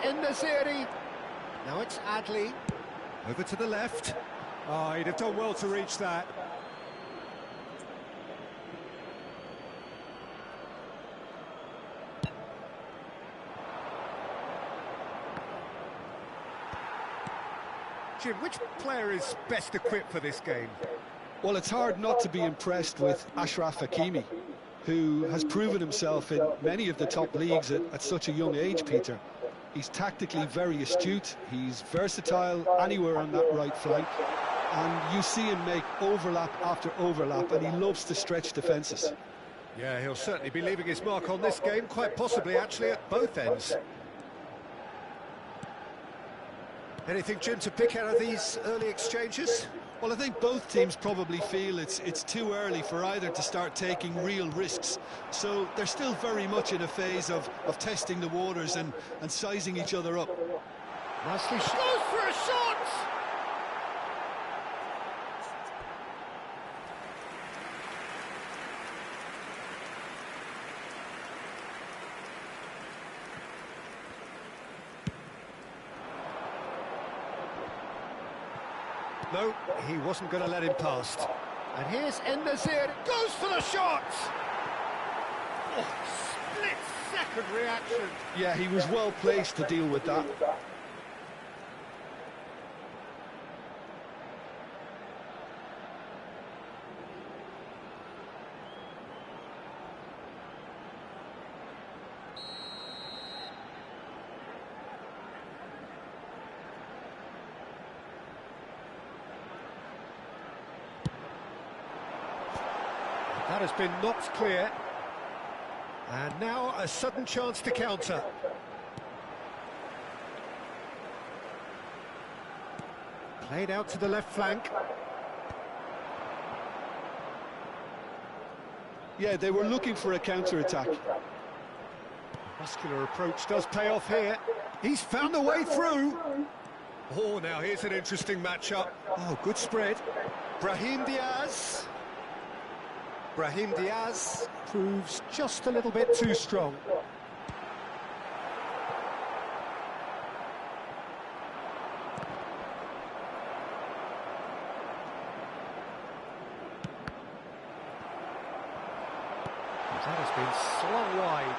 En-Nesyri. Now it's Adli. Over to the left. Oh, he'd have done well to reach that. Jim, which player is best equipped for this game? Well, it's hard not to be impressed with Achraf Hakimi, who has proven himself in many of the top leagues at such a young age, Peter. He's tactically very astute, he's versatile anywhere on that right flank, and you see him make overlap after overlap, and he loves to stretch defences. Yeah, he'll certainly be leaving his mark on this game, quite possibly actually at both ends. Anything, Jim, to pick out of these early exchanges? Well, I think both teams probably feel it's too early for either to start taking real risks. So they're still very much in a phase of testing the waters and sizing each other up. Nicely shot. Goes for a shot! No, he wasn't going to let him past. And here's En-Nesyri, goes for the shot! Oh, split-second reaction. Yeah, he was well placed to deal with that. That has been knocked clear. And now a sudden chance to counter. Played out to the left flank. Yeah, they were looking for a counter-attack. Muscular approach does pay off here. He's found a way through. Oh, now here's an interesting matchup. Oh, good spread. Brahim Diaz. Brahim Diaz proves just a little bit too strong. That has been slung wide.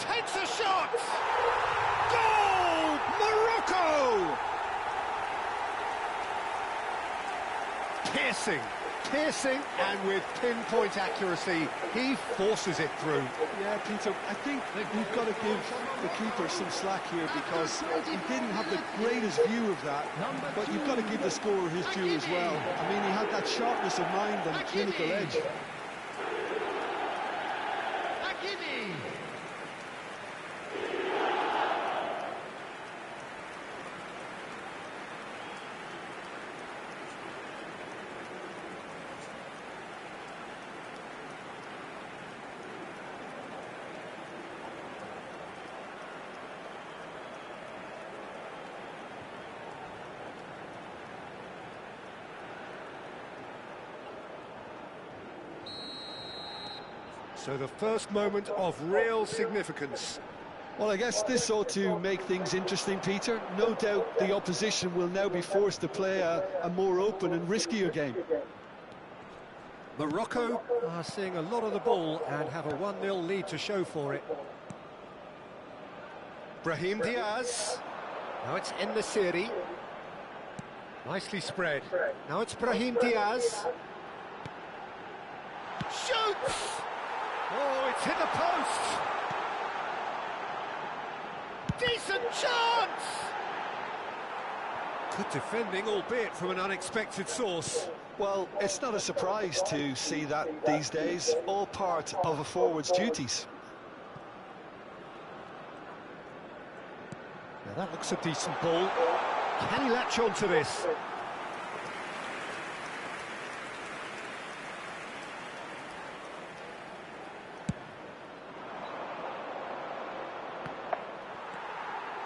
Takes a shot! Goal! Morocco! Piercing, and with pinpoint accuracy, he forces it through. Yeah, Peter, I think we've got to give the keeper some slack here because he didn't have the greatest view of that, but you've got to give the scorer his due as well. I mean, he had that sharpness of mind and clinical edge. So the first moment of real significance. Well, I guess this ought to make things interesting, Peter. No doubt the opposition will now be forced to play a more open and riskier game. Morocco are seeing a lot of the ball and have a 1-0 lead to show for it. Brahim Diaz. Now it's En-Nesyri. Nicely spread. Now it's Brahim Diaz. Shoots! Oh, it's hit the post! Decent chance! Good defending, albeit from an unexpected source. Well, it's not a surprise to see that these days, all part of a forward's duties. Now that looks a decent ball. Can he latch on to this?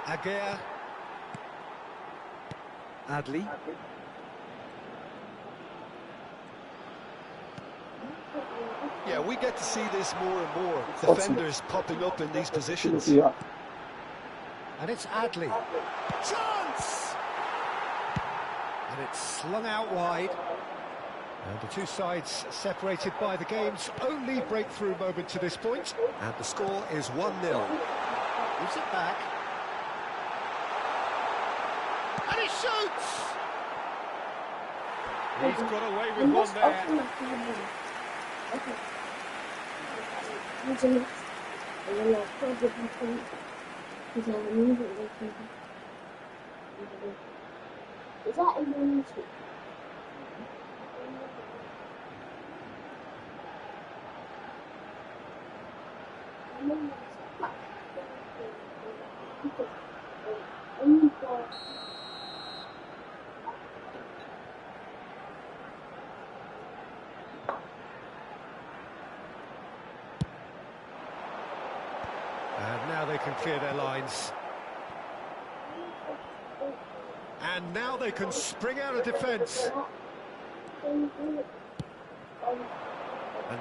Aguirre. Adli. Yeah, we get to see this more and more. Defenders popping up in these positions. And it's Adley. Chance! And it's slung out wide. And the two sides separated by the game's only breakthrough moment to this point. And the score is 1-0. Gives it back. And he shoots! He's got away with one there. Is that in the And now they can clear their lines. And now they can spring out of defence. And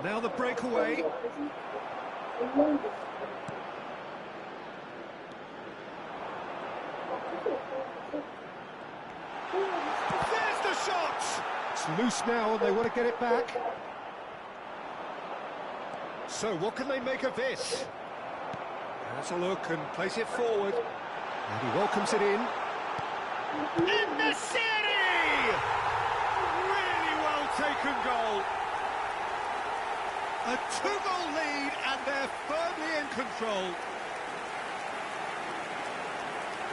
now the breakaway. There's the shot! It's loose now and they want to get it back. So what can they make of this? Has a look and place it forward. And he welcomes it in. In the city! Really well taken goal. A 2-goal lead and they're firmly in control.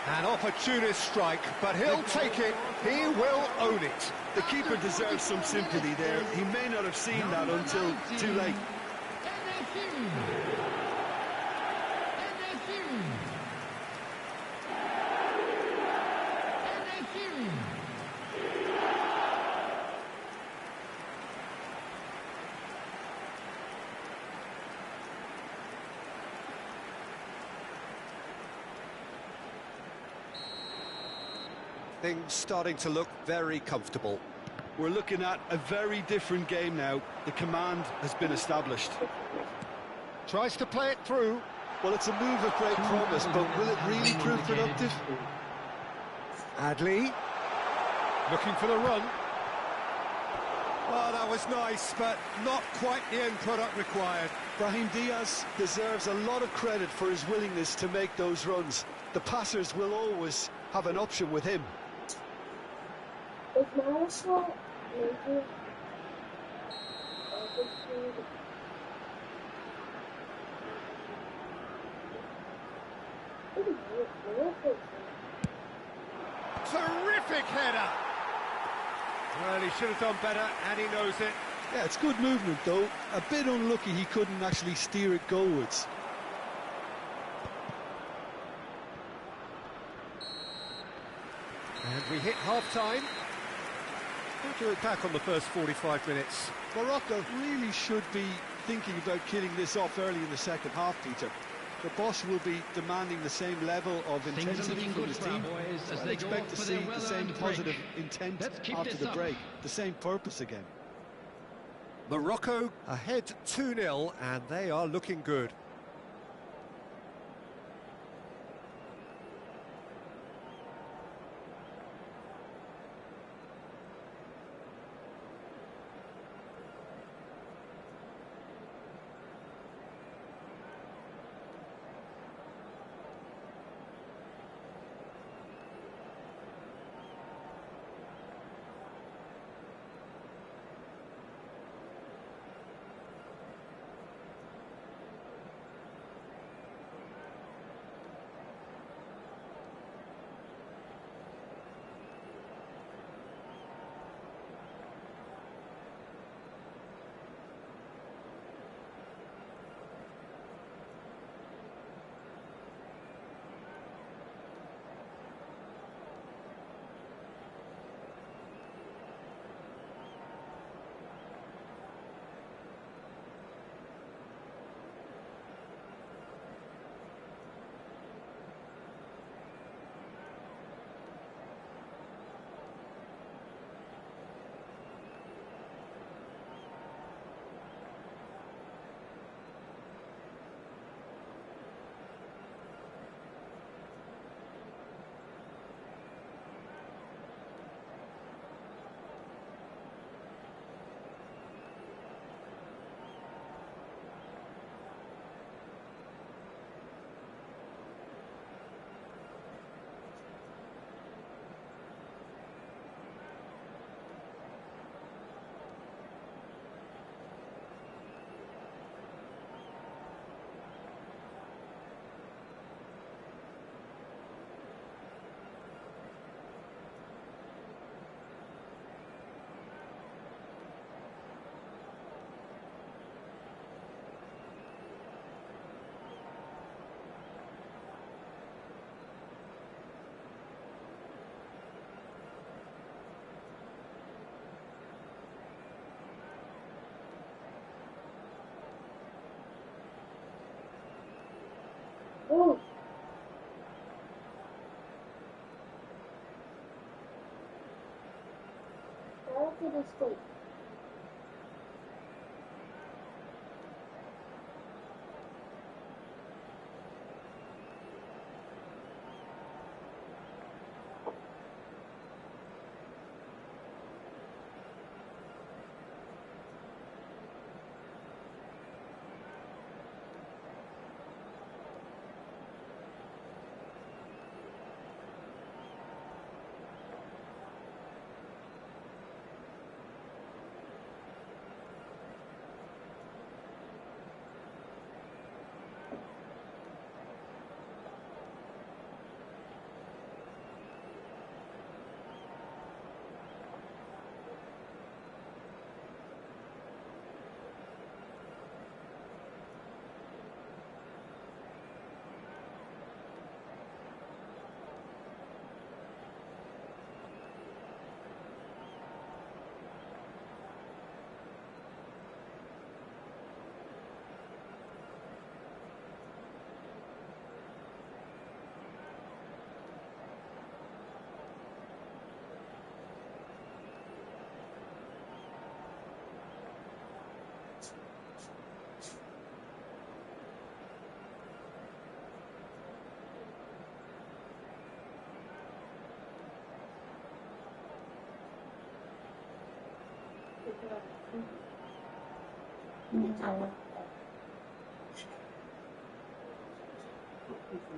An opportunist strike, but he'll take it. He will own it. The keeper deserves some sympathy there. He may not have seen that until too late. Things starting to look very comfortable. We're looking at a very different game now. The command has been established. Tries to play it through. Well, it's a move of great promise, but will it really prove productive? Adley. Looking for the run. Oh, that was nice, but not quite the end product required. Brahim Diaz deserves a lot of credit for his willingness to make those runs. The passers will always have an option with him. Is Morocco making Terrific header! Well, he should have done better, and he knows it. Yeah, it's good movement, though. A bit unlucky he couldn't actually steer it goalwards. And we hit half-time. We'll do it back on the first 45 minutes. Morocco really should be thinking about killing this off early in the second half, Peter. The boss will be demanding the same level of intensity from his team. I'd expect to see the same positive intent after the break, the same purpose again. Morocco ahead 2-0, and they are looking good. Oh, where did it stay?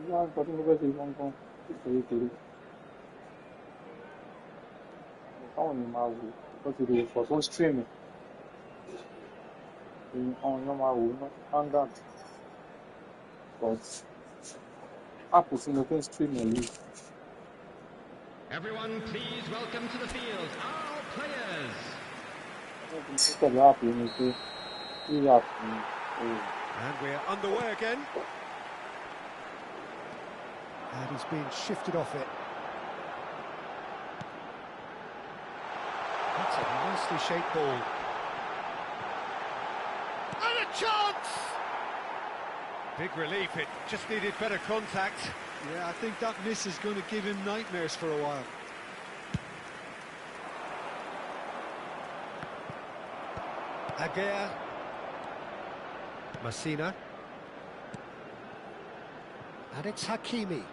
Là, có những cái gì không thì không mà có gì for full streaming thì on mà nó ăn that but app is in the streaming. Everyone, please welcome to the field our players. Cái app này thì app And we're underway again. And he's being shifted off it. That's a nicely shaped ball. And a chance! Big relief, it just needed better contact. Yeah, I think that miss is going to give him nightmares for a while. Aguirre. Messina. And it's Hakimi.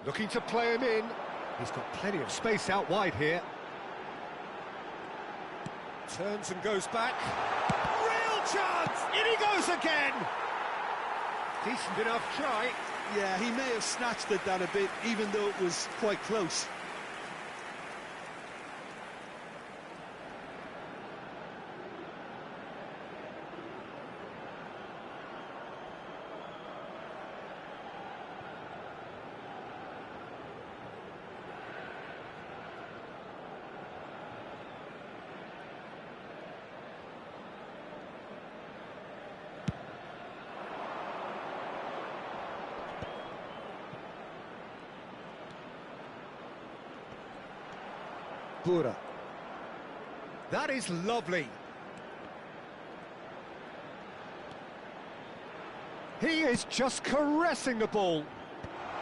Looking to play him in. He's got plenty of space out wide here. Turns and goes back. Real chance! In he goes again! Decent enough try. Yeah, he may have snatched at that a bit, even though it was quite close. Bura. That is lovely. He is just caressing the ball.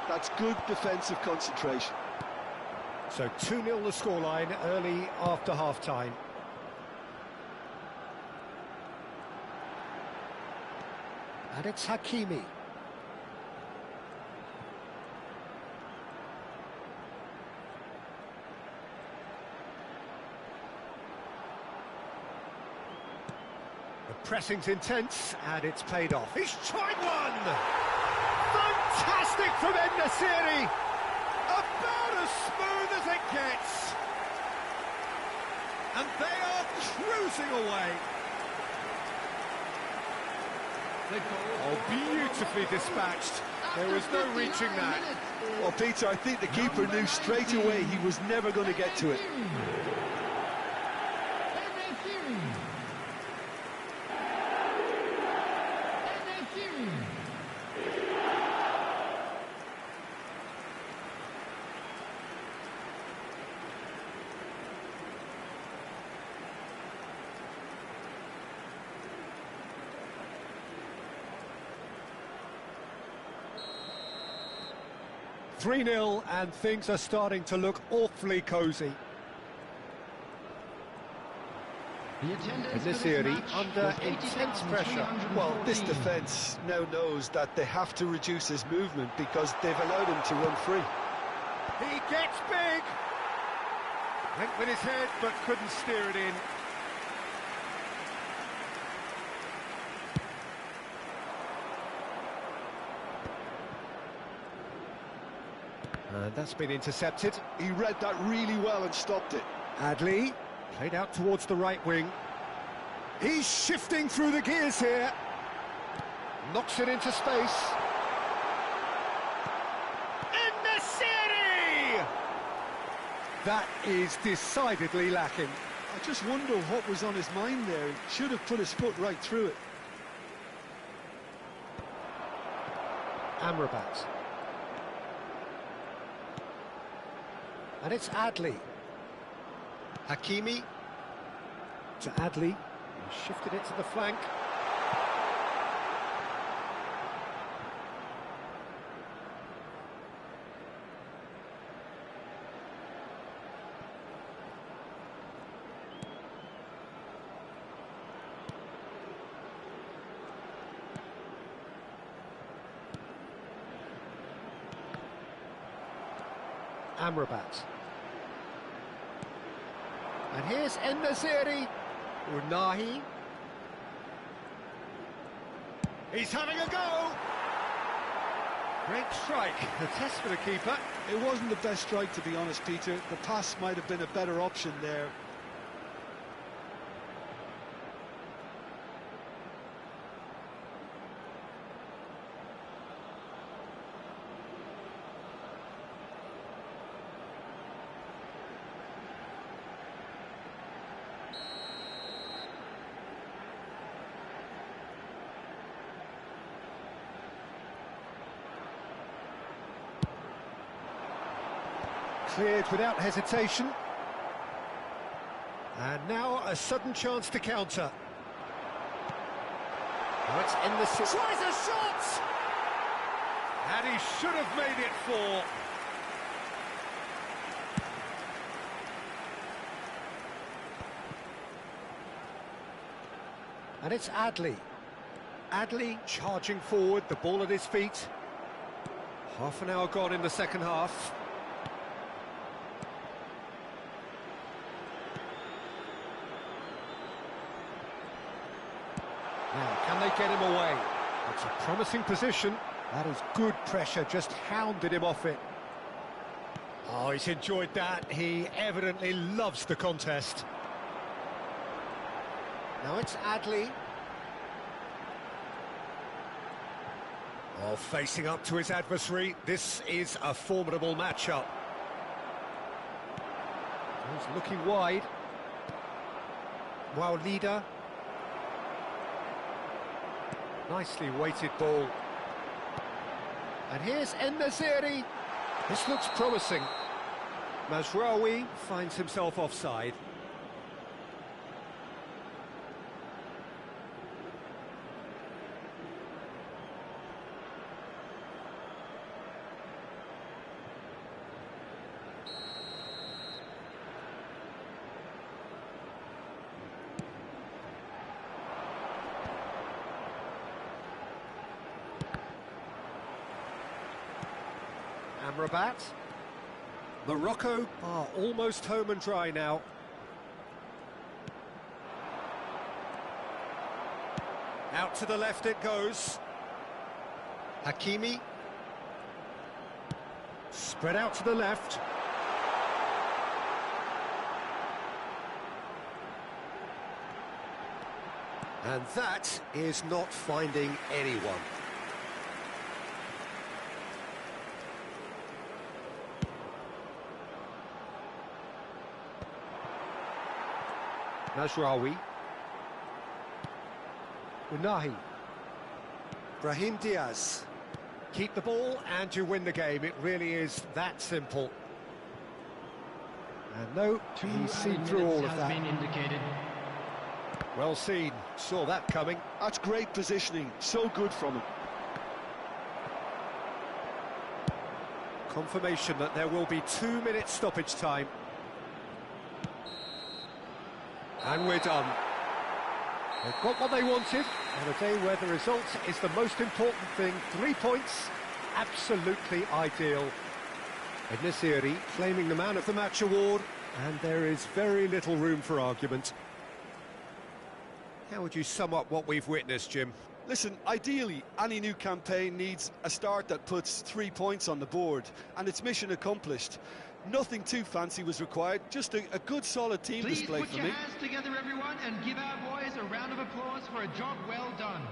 That's good defensive concentration. So 2-0 the scoreline early after half-time. And it's Hakimi. The pressing's intense, and it's paid off. He's tried one! Fantastic from En-Nesyri! About as smooth as it gets! And they are cruising away. Oh, beautifully dispatched. There was no reaching that. Well, Peter, I think the keeper knew straight away he was never going to get to it. 3-0, and things are starting to look awfully cosy. In this area, under intense pressure. Well, this defence now knows that they have to reduce his movement because they've allowed him to run free. He gets big! Went with his head, but couldn't steer it in. And that's been intercepted. He read that really well and stopped it. Adli, played out towards the right wing. He's shifting through the gears here. Knocks it into space. En-Nesyri! That is decidedly lacking. I just wonder what was on his mind there. He should have put his foot right through it. Amrabat. And it's Adli. Hakimi to Adli. He shifted it to the flank. Amrabat. And here's En-Nesyri. Unahi. He's having a go! Great strike, a test for the keeper. It wasn't the best strike, to be honest, Peter. The pass might have been a better option there. Cleared without hesitation. And now a sudden chance to counter. Now it's En-Nesyri. Tries a shot! And he should have made it 4. And it's Adli. Adli charging forward, the ball at his feet. Half an hour gone in the second half. Now, can they get him away? It's a promising position. That is good pressure, just hounded him off it. Oh, he's enjoyed that. He evidently loves the contest. Now it's Adli. Oh, facing up to his adversary. This is a formidable matchup. He's looking wide. Wow, leader. Nicely weighted ball. And here's En-Nesyri. This looks promising. Mazraoui finds himself offside. Amrabat. Morocco are almost home and dry now. Out to the left it goes. Hakimi. Spread out to the left. And that is not finding anyone. Mazraoui. Unahi. Brahim Diaz. Keep the ball and you win the game. It really is that simple. And no, he's seen through all of that. Been indicated. Well seen. Saw that coming. That's great positioning. So good from him. Confirmation that there will be 2 minutes stoppage time. And we're done. They've got what they wanted on a day where the result is the most important thing. 3 points, absolutely ideal. Ednesiri claiming the Man of the Match award, and there is very little room for argument. How would you sum up what we've witnessed, Jim? Listen, ideally, any new campaign needs a start that puts 3 points on the board, and it's mission accomplished. Nothing too fancy was required, just a good solid team Please display put for your me. hands together, everyone, and give our boys a round of applause for a job well done.